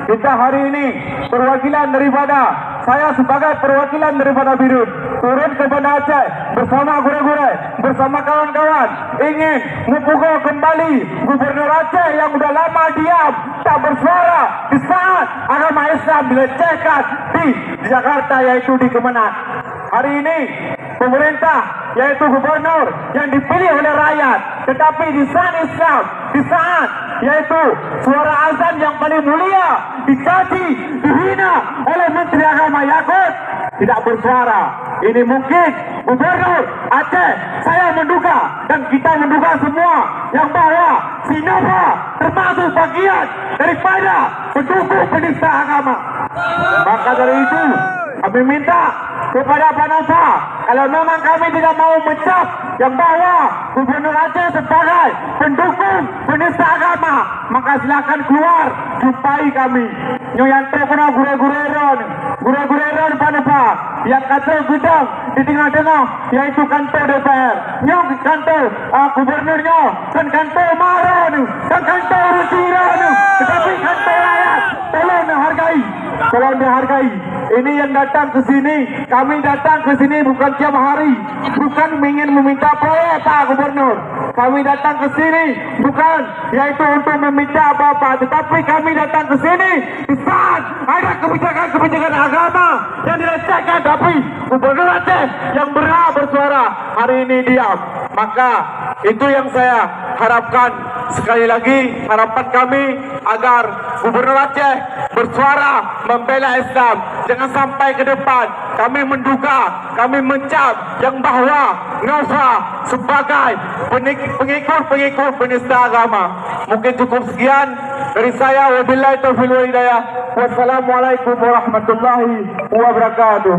kita hari ini perwakilan daripada saya sebagai perwakilan daripada Birut turun ke Banda Aceh bersama gure-gure, bersama kawan-kawan ingin memukul kembali Gubernur Aceh yang sudah lama diam, tak bersuara di saat agama Islam dilecehkan di Jakarta, yaitu di Kemenang. Hari ini pemerintah yaitu gubernur yang dipilih oleh rakyat, tetapi di saat Islam, di saat yaitu suara azan yang paling mulia dicaci, dihina oleh Menteri Agama Yakut, tidak bersuara. Ini mungkin Gubernur Aceh, saya menduga dan kita menduga semua yang bahwa Sinapa termasuk bagian daripada pendukung penista agama. Maka dari itu kami minta kepada Pak Nasa, kalau memang kami tidak mau mencap yang bahwa Gubernur Aceh sebagai pendukung penista agama, maka silakan keluar jumpai kami. Nyoyanto kena gure-gureron Pak Nasa, yang kata gudang di tengah-tengah yaitu kantor DPR. Nyong kantor gubernurnya kan kantor Maron, kan kantor Rusiran, tetapi kantor rakyat. Tolong dihargai. Ini yang datang ke sini, kami datang ke sini bukan tiap hari, bukan ingin meminta proyek Pak Gubernur. Kami datang ke sini bukan yaitu untuk meminta apa-apa, tetapi kami datang ke sini di saat ada kebijakan-kebijakan agama yang dilecehkan, tapi Gubernur Aceh yang berhak bersuara hari ini diam. Maka itu yang saya harapkan. Sekali lagi harapan kami agar Gubernur Aceh bersuara membela Islam. Jangan sampai ke depan kami menduga, kami mencap yang bahwa Nova sebagai pengikut penista agama. Mungkin cukup sekian dari saya. Wabillahi taufiq wal hidayah. Wassalamualaikum warahmatullahi wabarakatuh.